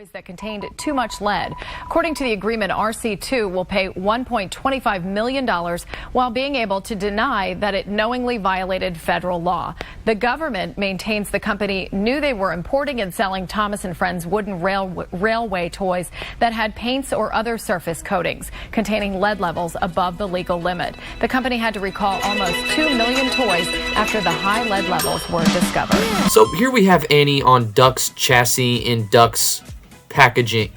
that contained too much lead. According to the agreement, RC2 will pay $1.25 million while being able to deny that it knowingly violated federal law. The government maintains the company knew they were importing and selling Thomas & Friends wooden railway toys that had paints or other surface coatings containing lead levels above the legal limit. The company had to recall almost 2 million toys after the high lead levels were discovered. So here we have Annie on Duck's chassis in Duck's packaging.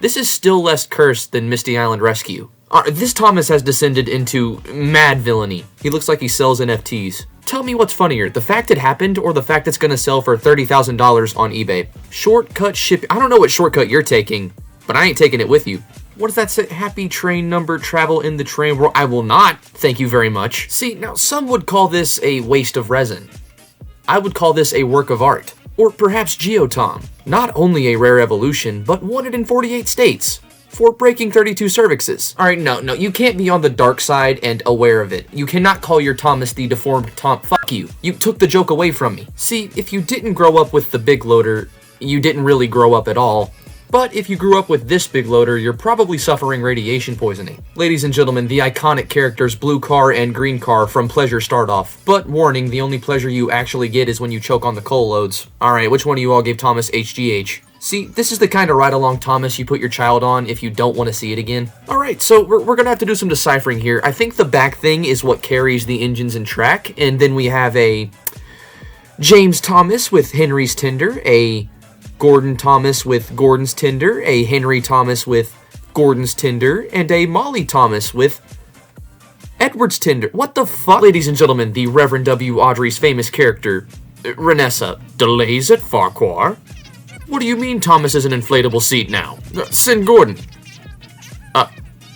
This is still less cursed than Misty Island Rescue. This Thomas has descended into mad villainy. He looks like he sells NFTs. Tell me what's funnier, the fact it happened or the fact it's gonna sell for $30,000 on eBay? Shortcut ship. I don't know what shortcut you're taking, but I ain't taking it with you. What does that say? Happy train number, travel in the train world. I will not, thank you very much. See, now some would call this a waste of resin. I would call this a work of art. Or perhaps Geotom. Not only a rare evolution, but wanted in 48 states for breaking 32 cervixes. Alright, no, you can't be on the dark side and aware of it. You cannot call your Thomas the deformed Tom. Fuck you. You took the joke away from me. See, if you didn't grow up with the big loader, you didn't really grow up at all. But if you grew up with this big loader, you're probably suffering radiation poisoning. Ladies and gentlemen, the iconic characters Blue Car and Green Car from Pleasure Start Off. But warning, the only pleasure you actually get is when you choke on the coal loads. Alright, which one of you all gave Thomas HGH? See, this is the kind of ride-along Thomas you put your child on if you don't want to see it again. Alright, so we're gonna have to do some deciphering here. I think the back thing is what carries the engines and track, and then we have a James Thomas with Henry's Tinder, a Gordon Thomas with Gordon's Tinder, a Henry Thomas with Gordon's Tinder, and a Molly Thomas with Edward's Tinder. What the fuck? Ladies and gentlemen, the Reverend W. Audrey's famous character, Renessa. Delays at Farquhar? What do you mean Thomas is an inflatable seat now? Send Gordon.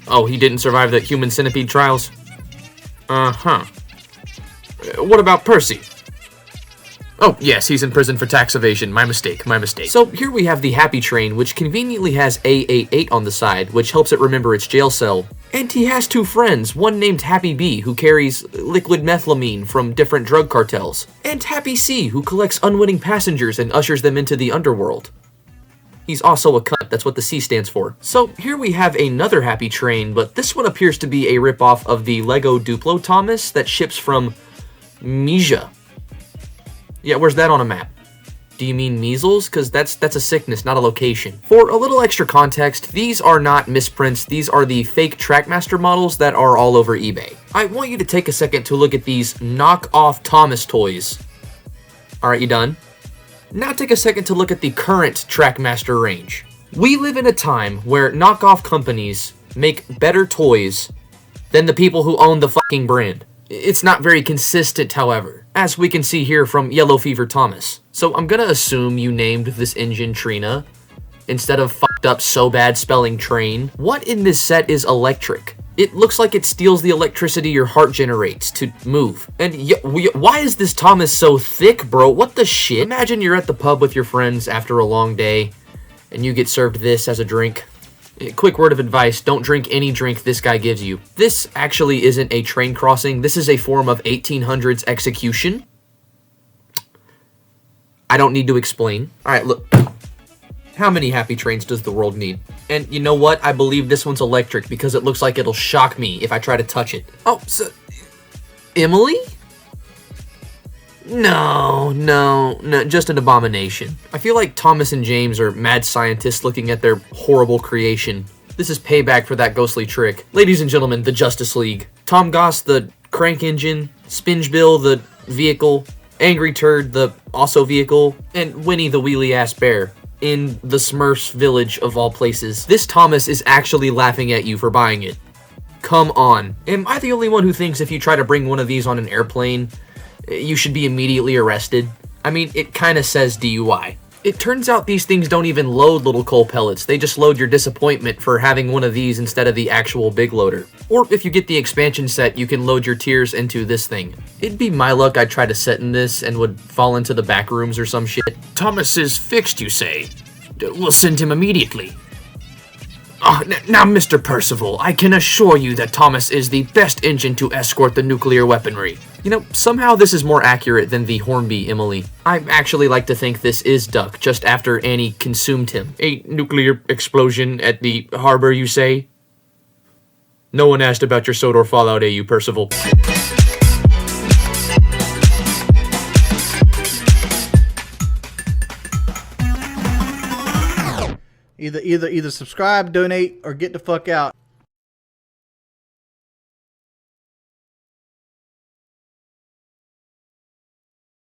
Oh, he didn't survive the human centipede trials? Uh-huh. What about Percy? Oh, yes, he's in prison for tax evasion. My mistake. So here we have the Happy Train, which conveniently has A88 on the side, which helps it remember its jail cell. And he has two friends, one named Happy B, who carries liquid methylamine from different drug cartels, and Happy C, who collects unwitting passengers and ushers them into the underworld. He's also a cunt, that's what the C stands for. So here we have another Happy Train, but this one appears to be a ripoff of the Lego Duplo Thomas that ships from Mija. Yeah, where's that on a map? Do you mean measles? Because that's a sickness, not a location. For a little extra context, these are not misprints. These are the fake Trackmaster models that are all over eBay. I want you to take a second to look at these knockoff Thomas toys. Alright, you done? Now take a second to look at the current Trackmaster range. We live in a time where knockoff companies make better toys than the people who own the fucking brand. It's not very consistent, however, as we can see here from Yellow Fever Thomas. So I'm gonna assume you named this engine Trina, instead of fucked up so bad spelling train. What in this set is electric? It looks like it steals the electricity your heart generates to move. And why is this Thomas so thick, bro? What the shit? Imagine you're at the pub with your friends after a long day, and you get served this as a drink. Quick word of advice, don't drink any drink this guy gives you. This actually isn't a train crossing, this is a form of 1800s execution. I don't need to explain. Alright, look. How many Happy Trains does the world need? And you know what? I believe this one's electric because it looks like it'll shock me if I try to touch it. Oh, so... Emily? No, just an abomination. I feel like Thomas and James are mad scientists looking at their horrible creation. This is payback for that ghostly trick. Ladies and gentlemen, the Justice League. Tom Goss, the crank engine, Spinge Bill, the vehicle, Angry Turd, the also vehicle, and Winnie the wheelie-ass bear. In the Smurfs village of all places. This Thomas is actually laughing at you for buying it. Come on. Am I the only one who thinks if you try to bring one of these on an airplane, you should be immediately arrested? I mean, it kinda says DUI. It turns out these things don't even load little coal pellets, they just load your disappointment for having one of these instead of the actual big loader. Or if you get the expansion set, you can load your tears into this thing. It'd be my luck I'd try to sit in this and would fall into the back rooms or some shit. Thomas is fixed, you say? We'll send him immediately. Now, Mr. Percival, I can assure you that Thomas is the best engine to escort the nuclear weaponry. You know, somehow this is more accurate than the Hornby Emily. I actually like to think this is Duck, just after Annie consumed him. A nuclear explosion at the harbor, you say? No one asked about your Sodor Fallout AU, Percival. Either subscribe, donate, or get the fuck out.